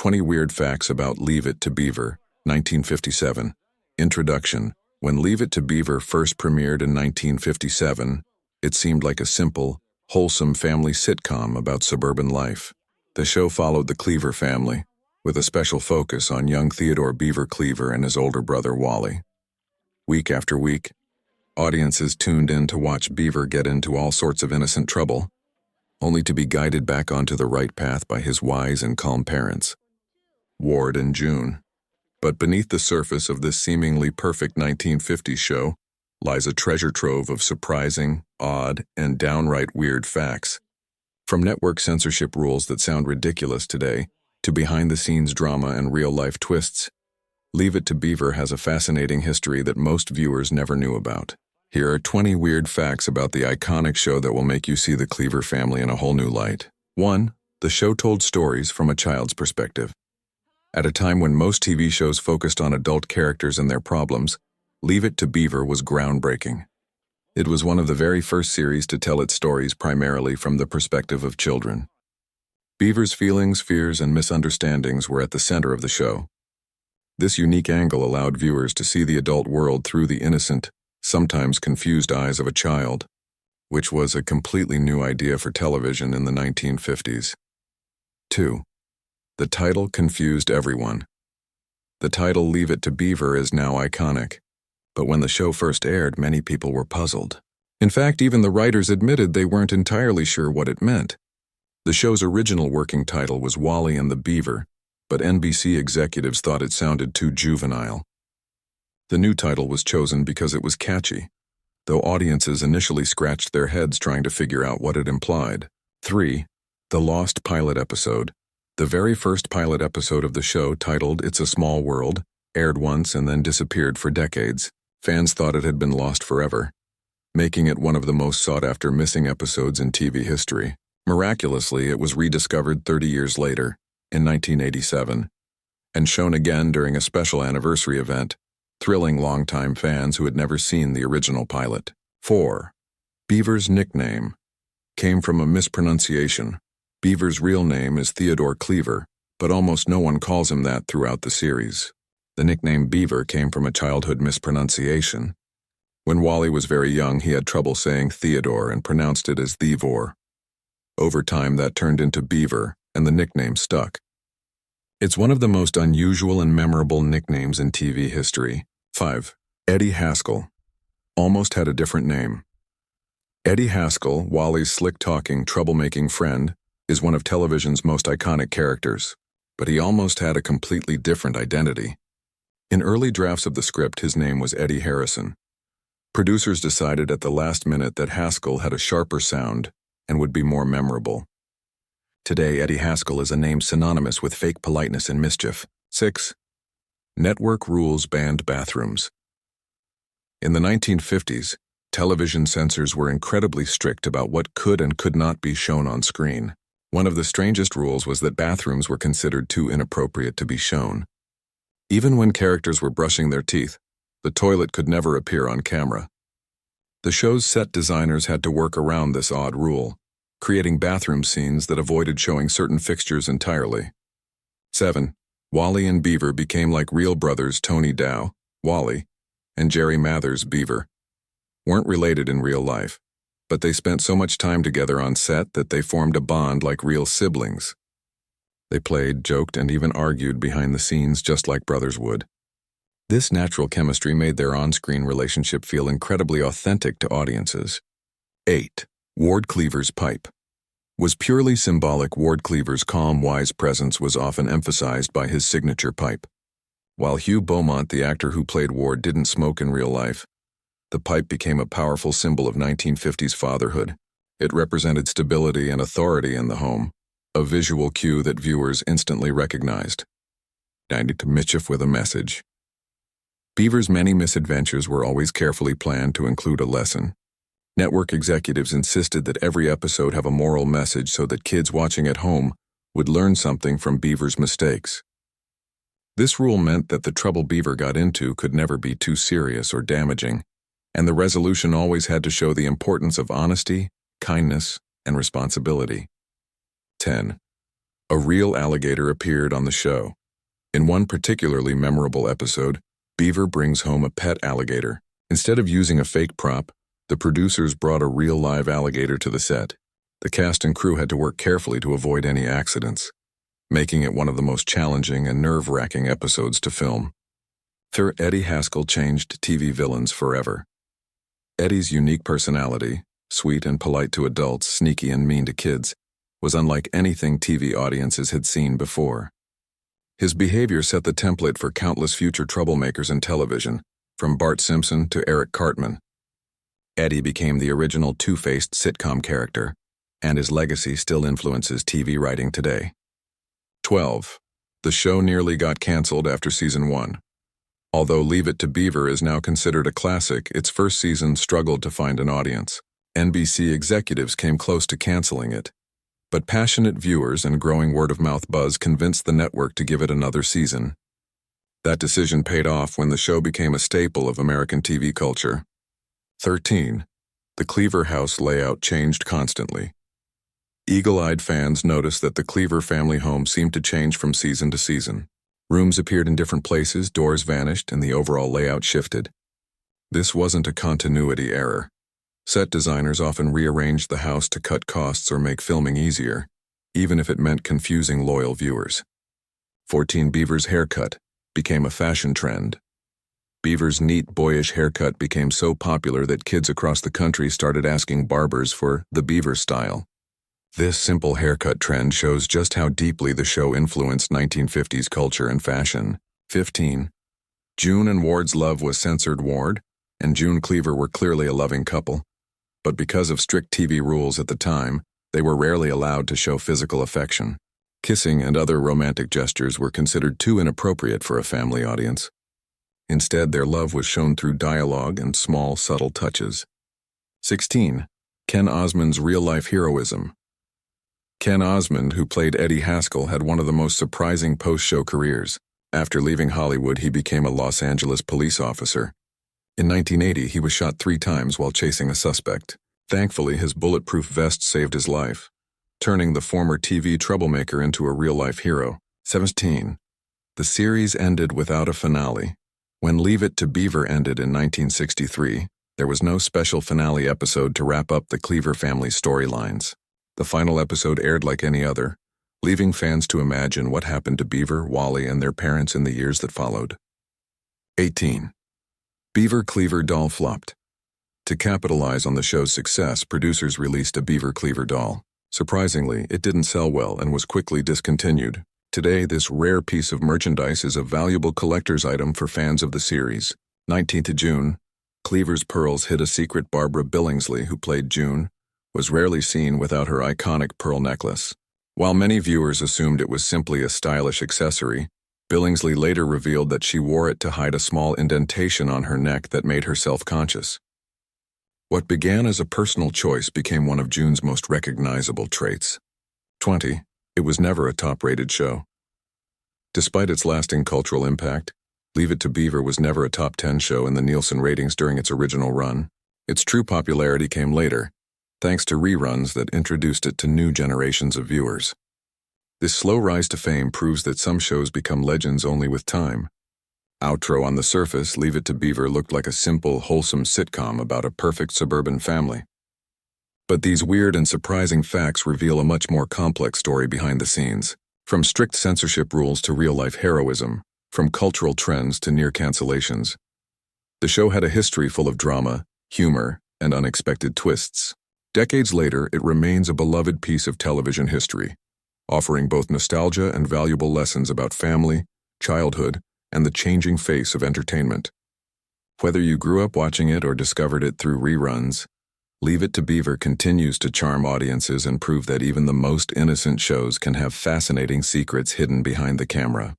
20 Weird Facts About Leave It to Beaver, 1957. Introduction. When Leave It to Beaver first premiered in 1957, it seemed like a simple, wholesome family sitcom about suburban life. The show followed the Cleaver family, with a special focus on young Theodore Beaver Cleaver and his older brother Wally. Week after week, audiences tuned in to watch Beaver get into all sorts of innocent trouble, only to be guided back onto the right path by his wise and calm parents, Ward and June. But beneath the surface of this seemingly perfect 1950s show lies a treasure trove of surprising, odd, and downright weird facts. From network censorship rules that sound ridiculous today, to behind-the-scenes drama and real-life twists, Leave It to Beaver has a fascinating history that most viewers never knew about. Here are 20 weird facts about the iconic show that will make you see the Cleaver family in a whole new light. 1. The show told stories from a child's perspective. At a time when most TV shows focused on adult characters and their problems, Leave It to Beaver was groundbreaking. It was one of the very first series to tell its stories primarily from the perspective of children. Beaver's feelings, fears, and misunderstandings were at the center of the show. This unique angle allowed viewers to see the adult world through the innocent, sometimes confused eyes of a child, which was a completely new idea for television in the 1950s. 2. The title confused everyone. The title Leave It to Beaver is now iconic, but when the show first aired, many people were puzzled. In fact, even the writers admitted they weren't entirely sure what it meant. The show's original working title was Wally and the Beaver, but NBC executives thought it sounded too juvenile. The new title was chosen because it was catchy, though audiences initially scratched their heads trying to figure out what it implied. 3. The Lost Pilot Episode. The very first pilot episode of the show, titled It's a Small World, aired once and then disappeared for decades. Fans thought it had been lost forever, making it one of the most sought-after missing episodes in TV history. Miraculously, it was rediscovered 30 years later, in 1987, and shown again during a special anniversary event, thrilling longtime fans who had never seen the original pilot. 4. Beaver's nickname came from a mispronunciation. Beaver's real name is Theodore Cleaver, but almost no one calls him that throughout the series. The nickname Beaver came from a childhood mispronunciation. When Wally was very young, he had trouble saying Theodore and pronounced it as Thee-vore. Over time, that turned into Beaver, and the nickname stuck. It's one of the most unusual and memorable nicknames in TV history. 5. Eddie Haskell almost had a different name. Eddie Haskell, Wally's slick-talking, troublemaking friend, is one of television's most iconic characters, but he almost had a completely different identity. In early drafts of the script, his name was Eddie Harrison. Producers decided at the last minute that Haskell had a sharper sound and would be more memorable. Today, Eddie Haskell is a name synonymous with fake politeness and mischief. 6. Network rules banned bathrooms. In the 1950s, television censors were incredibly strict about what could and could not be shown on screen. One of the strangest rules was that bathrooms were considered too inappropriate to be shown. Even when characters were brushing their teeth, the toilet could never appear on camera. The show's set designers had to work around this odd rule, creating bathroom scenes that avoided showing certain fixtures entirely. 7. Wally and Beaver became like real brothers. Tony Dow, Wally, and Jerry Mathers, Beaver, weren't related in real life, but they spent so much time together on set that they formed a bond like real siblings. They played, joked, and even argued behind the scenes just like brothers would. This natural chemistry made their on-screen relationship feel incredibly authentic to audiences. 8. Ward Cleaver's pipe was purely symbolic. Ward Cleaver's calm, wise presence was often emphasized by his signature pipe. While Hugh Beaumont, the actor who played Ward, didn't smoke in real life, the pipe became a powerful symbol of 1950s fatherhood. It represented stability and authority in the home, a visual cue that viewers instantly recognized. 9. Mischief with a message. Beaver's many misadventures were always carefully planned to include a lesson. Network executives insisted that every episode have a moral message so that kids watching at home would learn something from Beaver's mistakes. This rule meant that the trouble Beaver got into could never be too serious or damaging, and the resolution always had to show the importance of honesty, kindness, and responsibility. 10. A real alligator appeared on the show. In one particularly memorable episode, Beaver brings home a pet alligator. Instead of using a fake prop, the producers brought a real live alligator to the set. The cast and crew had to work carefully to avoid any accidents, making it one of the most challenging and nerve-wracking episodes to film. Eddie Haskell changed TV villains forever. Eddie's unique personality, sweet and polite to adults, sneaky and mean to kids, was unlike anything TV audiences had seen before. His behavior set the template for countless future troublemakers in television, from Bart Simpson to Eric Cartman. Eddie became the original two-faced sitcom character, and his legacy still influences TV writing today. 12. The show nearly got canceled after season 1. Although Leave It to Beaver is now considered a classic, its first season struggled to find an audience. NBC executives came close to canceling it, but passionate viewers and growing word-of-mouth buzz convinced the network to give it another season. That decision paid off when the show became a staple of American TV culture. 13. The Cleaver house layout changed constantly. Eagle-eyed fans noticed that the Cleaver family home seemed to change from season to season. Rooms appeared in different places, doors vanished, and the overall layout shifted. This wasn't a continuity error. Set designers often rearranged the house to cut costs or make filming easier, even if it meant confusing loyal viewers. 14. Beaver's haircut became a fashion trend. Beaver's neat, boyish haircut became so popular that kids across the country started asking barbers for the Beaver style. This simple haircut trend shows just how deeply the show influenced 1950s culture and fashion. 15. June and Ward's love was censored. Ward and June Cleaver were clearly a loving couple, but because of strict TV rules at the time, they were rarely allowed to show physical affection. Kissing and other romantic gestures were considered too inappropriate for a family audience. Instead, their love was shown through dialogue and small, subtle touches. 16. Ken Osmond's real-life heroism. Ken Osmond, who played Eddie Haskell, had one of the most surprising post-show careers. After leaving Hollywood, he became a Los Angeles police officer. In 1980, he was shot 3 times while chasing a suspect. Thankfully, his bulletproof vest saved his life, turning the former TV troublemaker into a real-life hero. 17. The series ended without a finale. When Leave It to Beaver ended in 1963, there was no special finale episode to wrap up the Cleaver family storylines. The final episode aired like any other, leaving fans to imagine what happened to Beaver, Wally, and their parents in the years that followed. 18. Beaver Cleaver doll flopped. To capitalize on the show's success, producers released a Beaver Cleaver doll. Surprisingly, it didn't sell well and was quickly discontinued. Today, this rare piece of merchandise is a valuable collector's item for fans of the series. 19th June, Cleaver's pearls hid a secret. Barbara Billingsley, who played June, was rarely seen without her iconic pearl necklace. While many viewers assumed it was simply a stylish accessory, Billingsley later revealed that she wore it to hide a small indentation on her neck that made her self-conscious. What began as a personal choice became one of June's most recognizable traits. 20. It was never a top-rated show. Despite its lasting cultural impact, Leave It to Beaver was never a top 10 show in the Nielsen ratings during its original run. Its true popularity came later, thanks to reruns that introduced it to new generations of viewers. This slow rise to fame proves that some shows become legends only with time. Outro: on the surface, Leave It to Beaver looked like a simple, wholesome sitcom about a perfect suburban family. But these weird and surprising facts reveal a much more complex story behind the scenes. From strict censorship rules to real-life heroism, from cultural trends to near cancellations, the show had a history full of drama, humor, and unexpected twists. Decades later, it remains a beloved piece of television history, offering both nostalgia and valuable lessons about family, childhood, and the changing face of entertainment. Whether you grew up watching it or discovered it through reruns, Leave It to Beaver continues to charm audiences and prove that even the most innocent shows can have fascinating secrets hidden behind the camera.